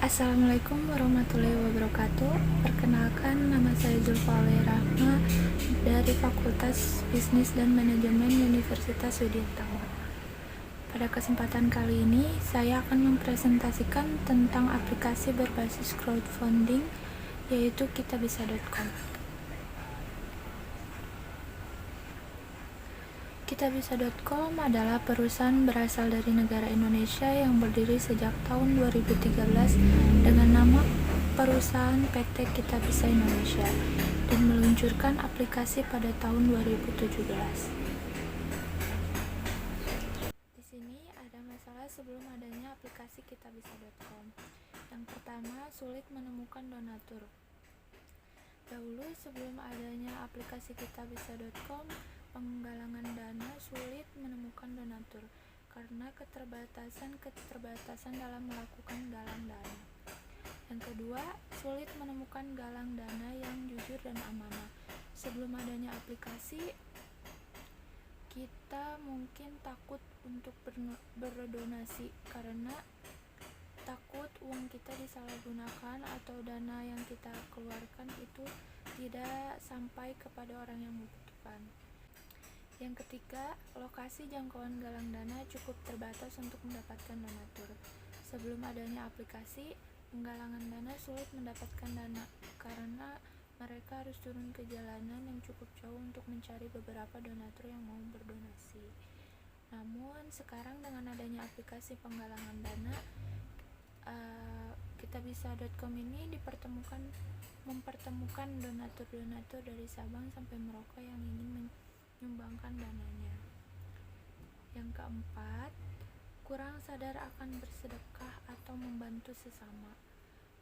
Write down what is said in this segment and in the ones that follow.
Assalamualaikum warahmatullahi wabarakatuh. Perkenalkan, nama saya Zulfawli Rahma dari Fakultas Bisnis dan Manajemen Universitas Widyatama. Pada kesempatan kali ini, saya akan mempresentasikan tentang aplikasi berbasis crowdfunding, yaitu kitabisa.com. Kitabisa.com adalah perusahaan berasal dari negara Indonesia yang berdiri sejak tahun 2013 dengan nama perusahaan PT Kitabisa Indonesia dan meluncurkan aplikasi pada tahun 2017. Di sini ada masalah sebelum adanya aplikasi kitabisa.com. Yang pertama, sulit menemukan donatur. Dahulu sebelum adanya aplikasi kitabisa.com, penggalangan dana sulit menemukan donatur karena keterbatasan dalam melakukan galang dana. Yang kedua, sulit menemukan galang dana yang jujur dan amanah. Sebelum adanya aplikasi, kita mungkin takut untuk berdonasi karena takut uang kita disalahgunakan atau dana yang kita keluarkan itu tidak sampai kepada orang yang membutuhkan. Yang ketiga, lokasi jangkauan galang dana cukup terbatas untuk mendapatkan donatur. Sebelum adanya aplikasi, penggalangan dana sulit mendapatkan dana karena mereka harus turun ke jalanan yang cukup jauh untuk mencari beberapa donatur yang mau berdonasi. Namun sekarang dengan adanya aplikasi penggalangan dana, kitabisa.com ini mempertemukan donatur-donatur dari Sabang sampai Merauke yang ingin menyumbangkan dananya. Yang keempat, kurang sadar akan bersedekah atau membantu sesama.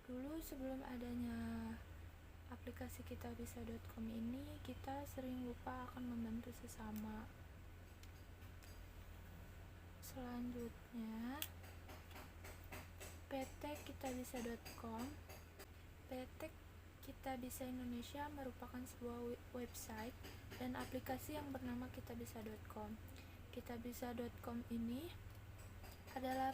Dulu sebelum adanya aplikasi kitabisa.com ini, kita sering lupa akan membantu sesama. Selanjutnya, PT Kitabisa.com. PT Kitabisa Indonesia merupakan sebuah website dan aplikasi yang bernama kitabisa.com. Kitabisa.com ini adalah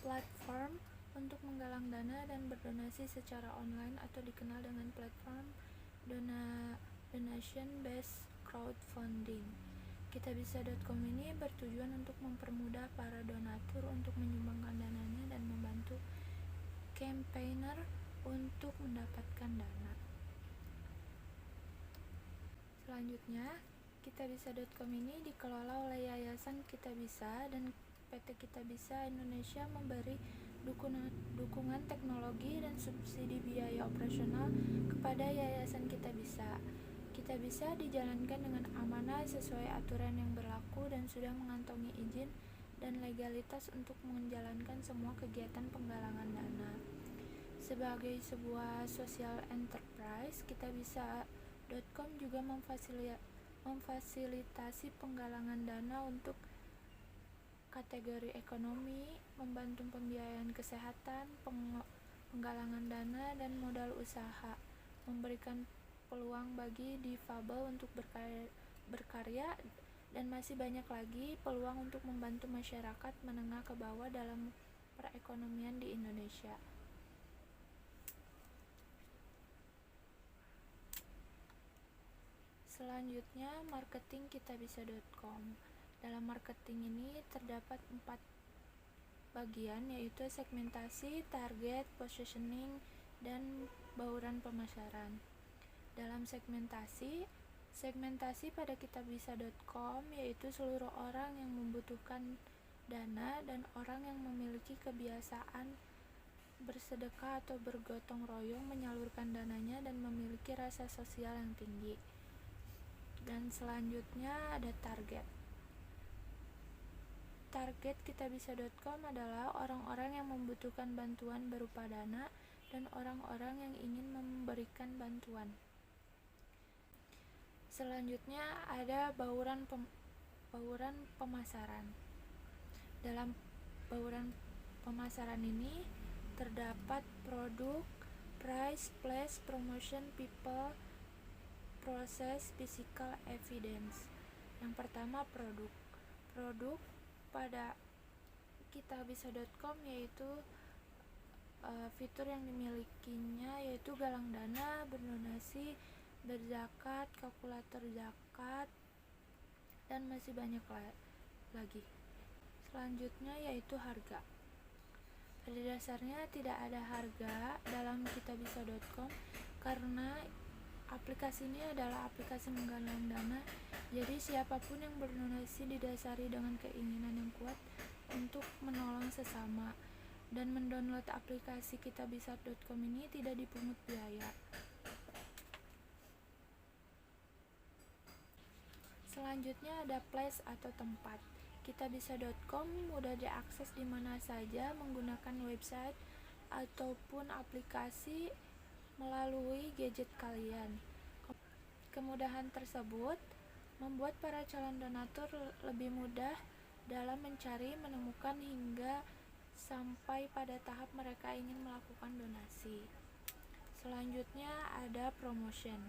platform untuk menggalang dana dan berdonasi secara online atau dikenal dengan platform donation based crowdfunding. Kitabisa.com ini bertujuan untuk mempermudah para donatur untuk menyumbangkan dananya dan membantu campaigner untuk mendapatkan dana. Selanjutnya, kitabisa.com ini dikelola oleh Yayasan Kitabisa dan PT Kitabisa Indonesia memberi dukungan teknologi dan subsidi biaya operasional kepada Yayasan Kitabisa. Kitabisa dijalankan dengan amanah sesuai aturan yang berlaku dan sudah mengantongi izin dan legalitas untuk menjalankan semua kegiatan penggalangan dana. Sebagai sebuah social enterprise, kitabisa.com juga memfasilitasi penggalangan dana untuk kategori ekonomi, membantu pembiayaan kesehatan, penggalangan dana dan modal usaha, memberikan peluang bagi difabel untuk berkarya, dan masih banyak lagi peluang untuk membantu masyarakat menengah ke bawah dalam perekonomian di Indonesia. Selanjutnya, marketing kitabisa.com. Dalam marketing ini terdapat 4 bagian, yaitu segmentasi, target, positioning, dan bauran pemasaran. Dalam segmentasi pada kitabisa.com yaitu seluruh orang yang membutuhkan dana dan orang yang memiliki kebiasaan bersedekah atau bergotong royong menyalurkan dananya dan memiliki rasa sosial yang tinggi. Dan selanjutnya ada target. Target kitabisa.com adalah orang-orang yang membutuhkan bantuan berupa dana dan orang-orang yang ingin memberikan bantuan. Selanjutnya ada bauran pemasaran. Dalam bauran pemasaran ini terdapat produk, price, place, promotion, people, proses, physical evidence. Yang pertama, produk. Produk pada kitabisa.com yaitu Fitur yang dimilikinya yaitu galang dana, berdonasi, berzakat, kalkulator zakat, dan masih banyak lagi. Selanjutnya yaitu harga. Pada dasarnya tidak ada harga dalam kitabisa.com karena aplikasi ini adalah aplikasi menggalang dana, jadi siapapun yang berdonasi didasari dengan keinginan yang kuat untuk menolong sesama. Dan mendownload aplikasi kitabisa.com ini tidak dipungut biaya. Selanjutnya ada place atau tempat. Kitabisa.com mudah diakses di mana saja menggunakan website ataupun aplikasi melalui gadget kalian. Kemudahan tersebut membuat para calon donatur lebih mudah dalam mencari, menemukan hingga sampai pada tahap mereka ingin melakukan donasi. Selanjutnya ada promotion.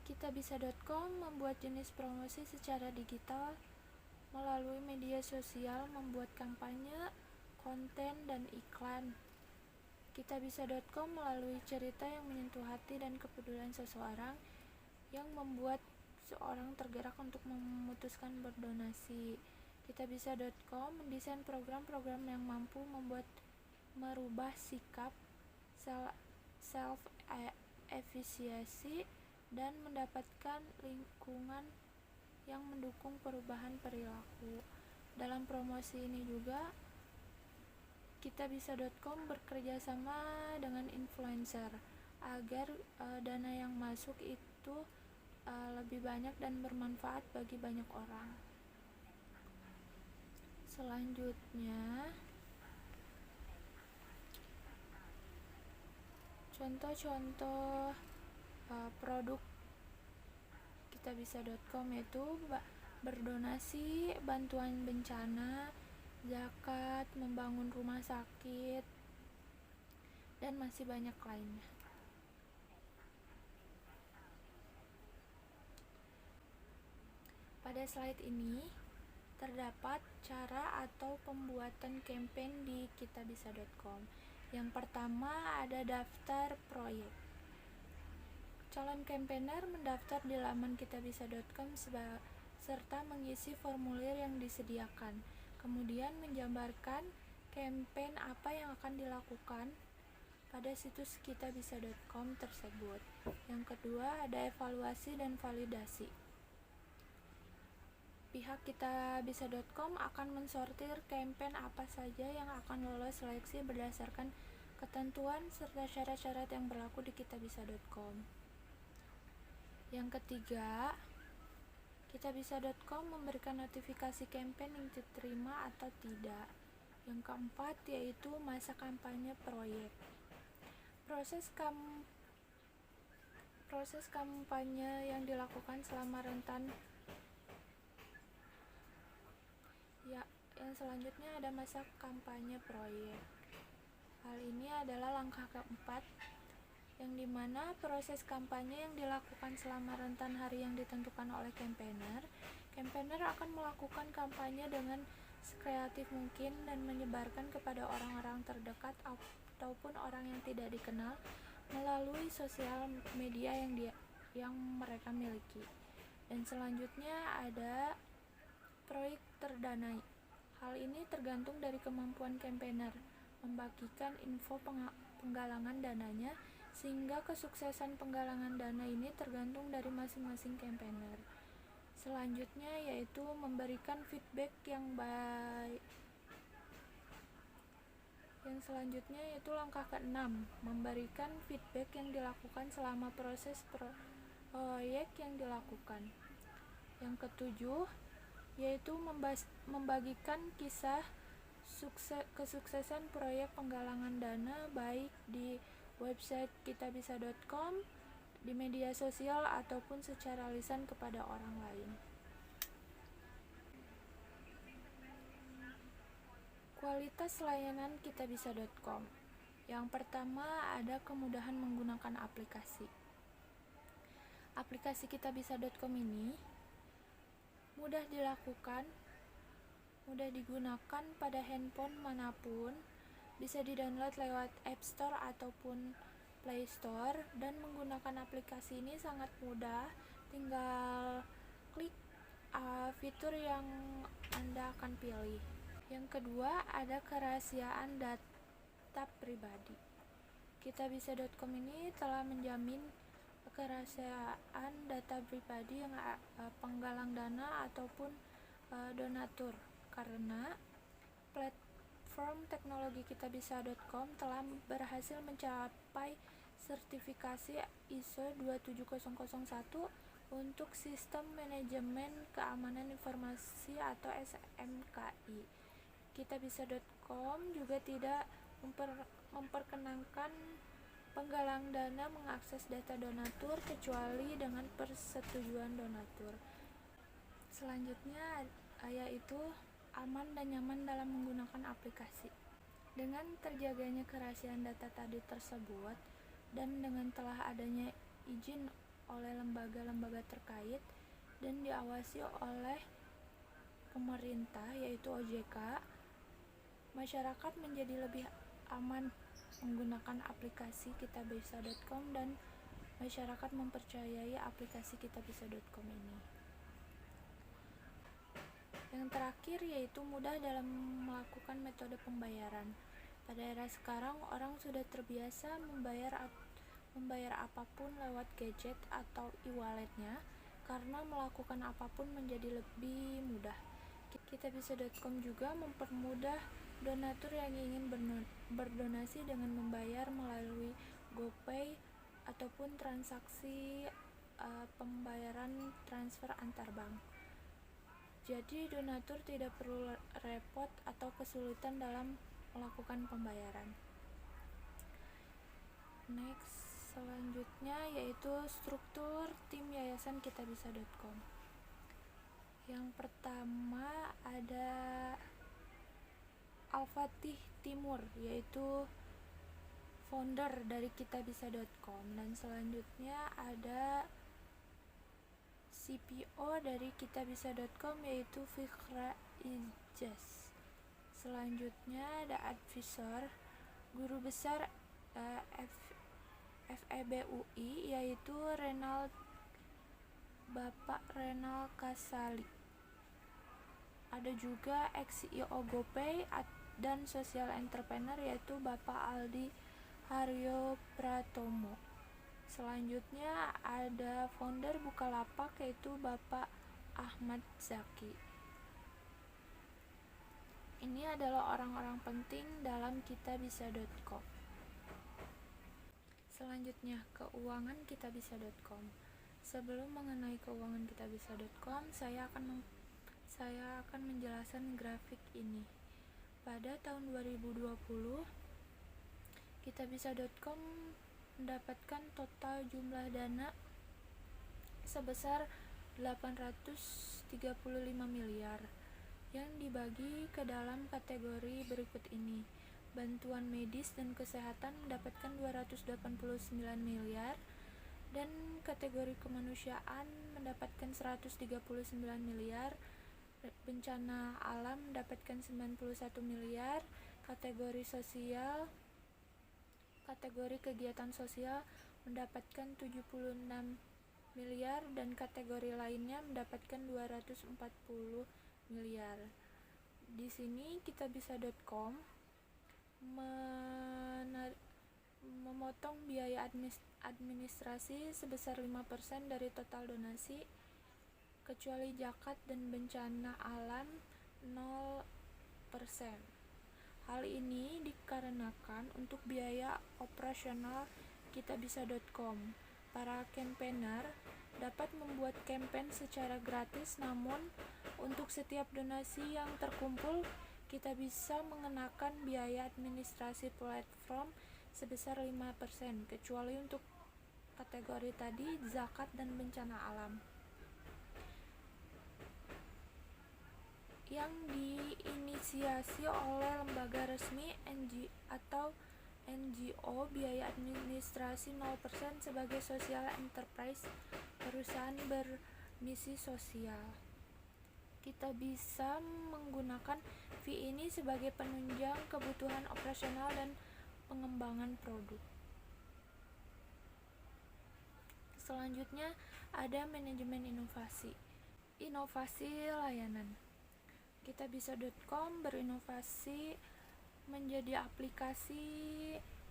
Kitabisa.com membuat jenis promosi secara digital melalui media sosial, membuat kampanye, konten, dan iklan. Kitabisa.com melalui cerita yang menyentuh hati dan kepedulian seseorang yang membuat seorang tergerak untuk memutuskan berdonasi. Kitabisa.com mendesain program-program yang mampu merubah sikap, self-efficacy, dan mendapatkan lingkungan yang mendukung perubahan perilaku. Dalam promosi ini juga Kitabisa.com bekerja sama dengan influencer agar dana yang masuk itu lebih banyak dan bermanfaat bagi banyak orang. Selanjutnya, contoh-contoh produk kitabisa.com yaitu berdonasi, bantuan bencana, zakat, membangun rumah sakit, dan masih banyak lainnya. Pada slide ini terdapat cara atau pembuatan campaign di kitabisa.com. Yang pertama ada daftar proyek. Calon campaigner mendaftar di laman kitabisa.com serta mengisi formulir yang disediakan. Kemudian menjabarkan campaign apa yang akan dilakukan pada situs kitabisa.com tersebut. Yang kedua ada evaluasi dan validasi. Pihak kitabisa.com akan mensortir campaign apa saja yang akan lolos seleksi berdasarkan ketentuan serta syarat-syarat yang berlaku di kitabisa.com. Yang ketiga, kitabisa.com memberikan notifikasi campaign yang diterima atau tidak. Yang keempat yaitu masa kampanye proyek. Proses kampanye yang dilakukan selama rentan. Yang selanjutnya ada masa kampanye proyek. Hal ini adalah langkah keempat, yang dimana proses kampanye yang dilakukan selama rentan hari yang ditentukan oleh campaigner. Campaigner akan melakukan kampanye dengan sekreatif mungkin dan menyebarkan kepada orang-orang terdekat ataupun orang yang tidak dikenal melalui sosial media yang mereka miliki. Dan selanjutnya ada proyek terdanai. Hal ini tergantung dari kemampuan campaigner membagikan info penggalangan dananya, sehingga kesuksesan penggalangan dana ini tergantung dari masing-masing campaigner. Selanjutnya yaitu memberikan feedback yang baik. Yang selanjutnya yaitu langkah ke-6, memberikan feedback yang dilakukan selama proses proyek yang dilakukan. Yang ke-7 yaitu membagikan kisah kesuksesan proyek penggalangan dana baik di website kitabisa.com, di media sosial ataupun secara lisan kepada orang lain. Kualitas layanan kitabisa.com. Yang pertama ada kemudahan menggunakan aplikasi. Aplikasi kitabisa.com ini mudah dilakukan, mudah digunakan pada handphone manapun, Bisa di-download lewat App Store ataupun Play Store, dan menggunakan aplikasi ini sangat mudah. Tinggal klik fitur yang Anda akan pilih. Yang kedua, ada kerahasiaan data pribadi. Kitabisa.com ini telah menjamin kerahasiaan data pribadi yang penggalang dana ataupun donatur, karena platform teknologi kitabisa.com telah berhasil mencapai sertifikasi ISO 27001 untuk Sistem Manajemen Keamanan Informasi atau SMKI. Kitabisa.com juga tidak memperkenankan penggalang dana mengakses data donatur kecuali dengan persetujuan donatur. Selanjutnya yaitu aman dan nyaman dalam menggunakan aplikasi. Dengan terjaganya kerahasiaan data tadi tersebut, dan dengan telah adanya izin oleh lembaga-lembaga terkait dan diawasi oleh pemerintah yaitu OJK, masyarakat menjadi lebih aman menggunakan aplikasi kitabisa.com dan masyarakat mempercayai aplikasi kitabisa.com ini. Yang terakhir yaitu mudah dalam melakukan metode pembayaran. Pada era sekarang, orang sudah terbiasa membayar apapun lewat gadget atau e-walletnya, karena melakukan apapun menjadi lebih mudah. Kitabisa.com juga mempermudah donatur yang ingin berdonasi dengan membayar melalui GoPay ataupun transaksi pembayaran transfer antar bank. Jadi donatur tidak perlu repot atau kesulitan dalam melakukan pembayaran. Next, selanjutnya yaitu struktur tim yayasan kitabisa.com. Yang pertama ada Al-Fatih Timur, yaitu founder dari kitabisa.com, dan selanjutnya ada CPO dari kitabisa.com yaitu Fikra Ijaz. Selanjutnya ada advisor, guru besar FEB UI yaitu Bapak Renal Kasali. Ada juga ex-CEO GoPay dan social entrepreneur yaitu Bapak Aldi Haryo Pratomo. Selanjutnya ada founder Bukalapak yaitu Bapak Ahmad Zaki. Ini adalah orang-orang penting dalam kitabisa.com. Selanjutnya, keuangan kitabisa.com. Sebelum mengenai keuangan kitabisa.com, saya akan menjelaskan grafik ini. Pada tahun 2020, kitabisa.com mendapatkan total jumlah dana sebesar 835 miliar yang dibagi ke dalam kategori berikut ini. Bantuan medis dan kesehatan mendapatkan 289 miliar, dan kategori kemanusiaan mendapatkan 139 miliar, bencana alam mendapatkan 91 miliar, kategori kegiatan sosial mendapatkan 76 miliar, dan kategori lainnya mendapatkan 240 miliar. Di sini kitabisa.com memotong biaya administrasi sebesar 5% dari total donasi, kecuali zakat dan bencana alam 0%. Hal ini dikarenakan untuk biaya operasional kitabisa.com. Para campaigner dapat membuat campaign secara gratis, namun untuk setiap donasi yang terkumpul, kita bisa mengenakan biaya administrasi platform sebesar 5%, kecuali untuk kategori tadi, zakat dan bencana alam. Yang diinisiasi oleh lembaga resmi atau NGO, biaya administrasi 0% sebagai social enterprise, perusahaan bermisi sosial. kita bisa menggunakan fee ini sebagai penunjang kebutuhan operasional dan pengembangan produk. Selanjutnya ada manajemen inovasi. Inovasi layanan. Kitabisa.com berinovasi menjadi aplikasi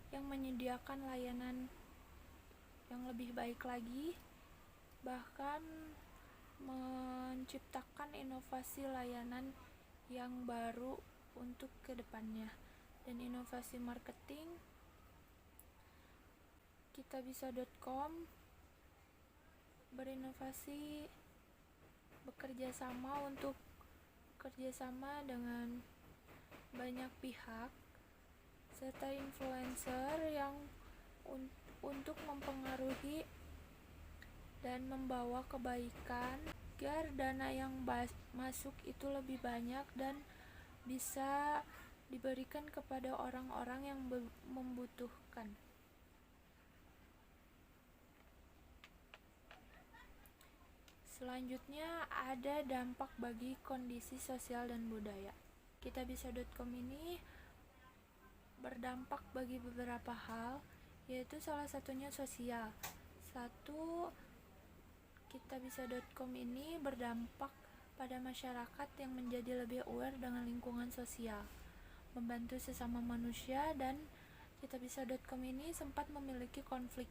yang menyediakan layanan yang lebih baik lagi, bahkan menciptakan inovasi layanan yang baru untuk kedepannya. Dan inovasi marketing, kitabisa.com berinovasi bekerja sama dengan banyak pihak serta influencer yang untuk mempengaruhi dan membawa kebaikan agar dana yang masuk itu lebih banyak dan bisa diberikan kepada orang-orang yang membutuhkan. Selanjutnya ada dampak bagi kondisi sosial dan budaya. Kitabisa.com ini berdampak bagi beberapa hal, yaitu salah satunya sosial. Satu, Kitabisa.com ini berdampak pada masyarakat yang menjadi lebih aware dengan lingkungan sosial, membantu sesama manusia, dan Kitabisa.com ini sempat memiliki konflik.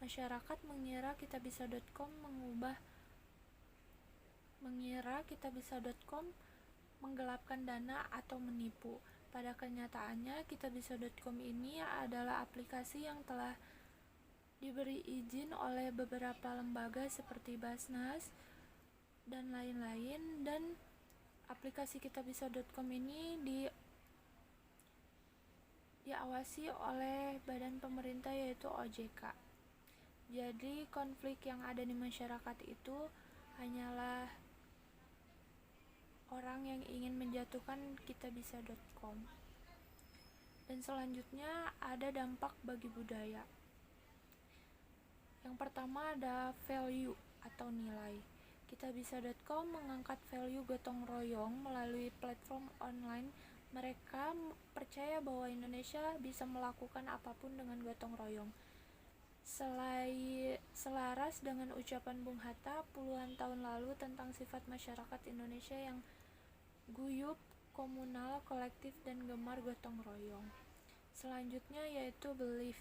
Masyarakat mengira Kitabisa.com menggelapkan dana atau menipu. Pada kenyataannya, Kitabisa.com ini adalah aplikasi yang telah diberi izin oleh beberapa lembaga seperti Basnas dan lain-lain, dan aplikasi Kitabisa.com ini diawasi oleh badan pemerintah yaitu OJK. Jadi konflik yang ada di masyarakat itu hanyalah orang yang ingin menjatuhkan Kitabisa.com. Dan selanjutnya ada dampak bagi budaya. Yang pertama ada value atau nilai. Kitabisa.com mengangkat value gotong royong melalui platform online. Mereka percaya bahwa Indonesia bisa melakukan apapun dengan gotong royong. Selaras dengan ucapan Bung Hatta puluhan tahun lalu tentang sifat masyarakat Indonesia yang guyup, komunal, kolektif, dan gemar gotong royong. Selanjutnya yaitu belief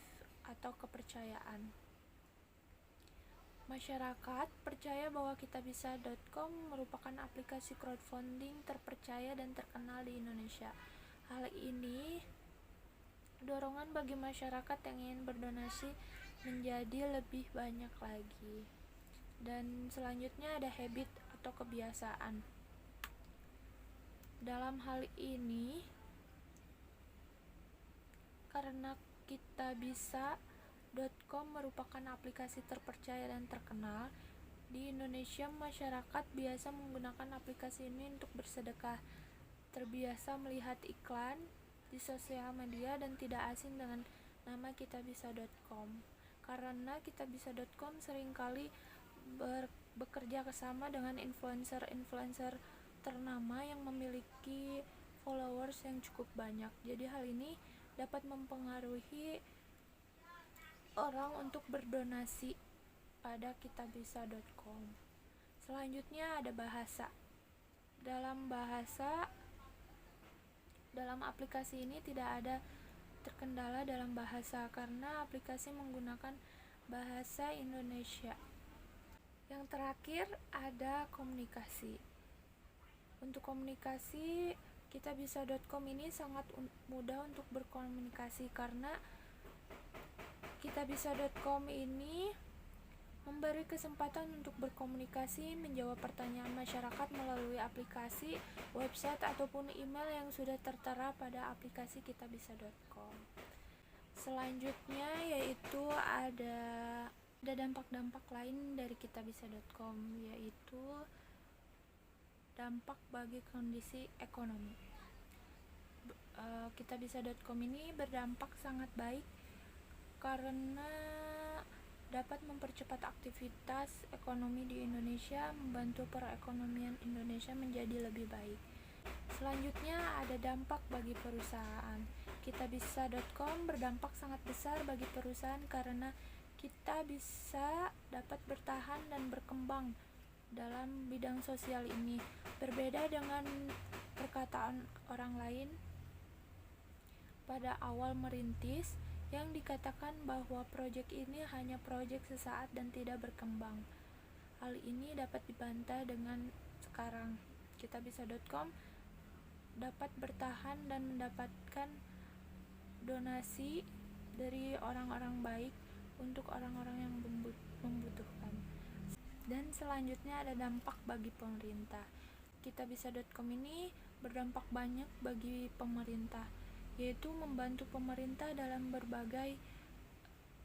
atau kepercayaan. Masyarakat percaya bahwa Kitabisa.com merupakan aplikasi crowdfunding terpercaya dan terkenal di Indonesia. Hal ini dorongan bagi masyarakat yang ingin berdonasi menjadi lebih banyak lagi. Dan selanjutnya ada habit atau kebiasaan. Dalam hal ini, karena Kitabisa.com merupakan aplikasi terpercaya dan terkenal di Indonesia, masyarakat biasa menggunakan aplikasi ini untuk bersedekah, terbiasa melihat iklan di sosial media, dan tidak asing dengan nama Kitabisa.com. Karena Kitabisa.com seringkali bekerja sama dengan influencer ternama yang memiliki followers yang cukup banyak. Jadi hal ini dapat mempengaruhi orang untuk berdonasi pada Kitabisa.com. Selanjutnya ada bahasa. Dalam aplikasi ini tidak ada terkendala dalam bahasa karena aplikasi menggunakan bahasa Indonesia. Yang terakhir ada komunikasi. Untuk komunikasi, Kitabisa.com ini sangat mudah untuk berkomunikasi karena Kitabisa.com ini memberi kesempatan untuk berkomunikasi, menjawab pertanyaan masyarakat melalui aplikasi, website, ataupun email yang sudah tertera pada aplikasi Kitabisa.com. Selanjutnya yaitu ada dampak-dampak lain dari Kitabisa.com, yaitu dampak bagi kondisi ekonomi. Kitabisa.com ini berdampak sangat baik karena dapat mempercepat aktivitas ekonomi di Indonesia, membantu perekonomian Indonesia menjadi lebih baik. Selanjutnya ada dampak bagi perusahaan. Kitabisa.com berdampak sangat besar bagi perusahaan karena kita bisa dapat bertahan dan berkembang dalam bidang sosial ini. Berbeda dengan perkataan orang lain pada awal merintis yang dikatakan bahwa proyek ini hanya proyek sesaat dan tidak berkembang. Hal ini dapat dibantah dengan sekarang. Kitabisa.com dapat bertahan dan mendapatkan donasi dari orang-orang baik untuk orang-orang yang membutuhkan. Dan selanjutnya ada dampak bagi pemerintah. Kitabisa.com ini berdampak banyak bagi pemerintah, yaitu membantu pemerintah dalam berbagai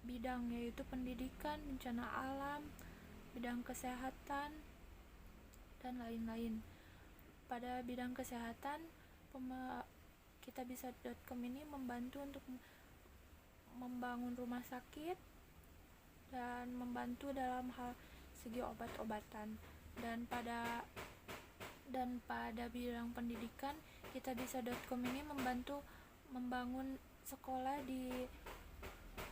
bidang, yaitu pendidikan, bencana alam, bidang kesehatan, dan lain-lain. Pada bidang kesehatan, Kitabisa.com ini membantu untuk membangun rumah sakit dan membantu dalam hal segi obat-obatan. Dan pada bidang pendidikan, Kitabisa.com ini membantu membangun sekolah di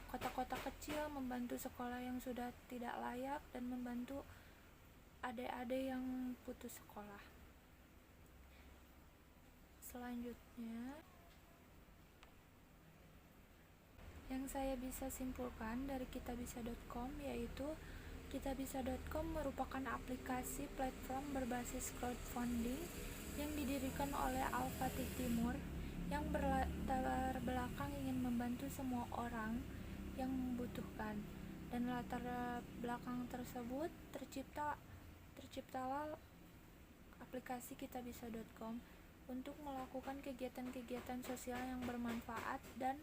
kota-kota kecil, membantu sekolah yang sudah tidak layak, dan membantu adik-adik yang putus sekolah. Selanjutnya, yang saya bisa simpulkan dari Kitabisa.com yaitu Kitabisa.com merupakan aplikasi platform berbasis crowdfunding yang didirikan oleh Al-Fatih Timur yang berlatar belakang ingin membantu semua orang yang membutuhkan. Dan latar belakang tersebut terciptalah aplikasi Kitabisa.com untuk melakukan kegiatan-kegiatan sosial yang bermanfaat dan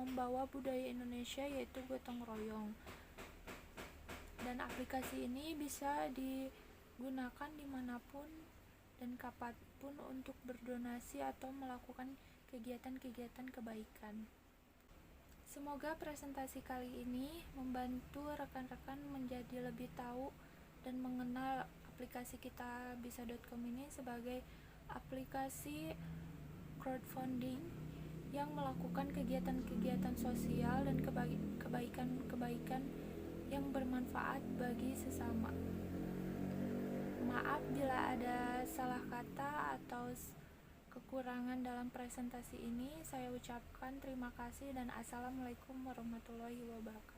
membawa budaya Indonesia, yaitu gotong royong. Dan aplikasi ini bisa digunakan dimanapun dan kapanpun untuk berdonasi atau melakukan kegiatan-kegiatan kebaikan. Semoga presentasi kali ini membantu rekan-rekan menjadi lebih tahu dan mengenal aplikasi Kitabisa.com ini sebagai aplikasi crowdfunding yang melakukan kegiatan-kegiatan sosial dan kebaikan-kebaikan yang bermanfaat bagi sesama. Maaf bila ada salah kata atau kekurangan dalam presentasi ini. Saya ucapkan terima kasih dan assalamualaikum warahmatullahi wabarakatuh.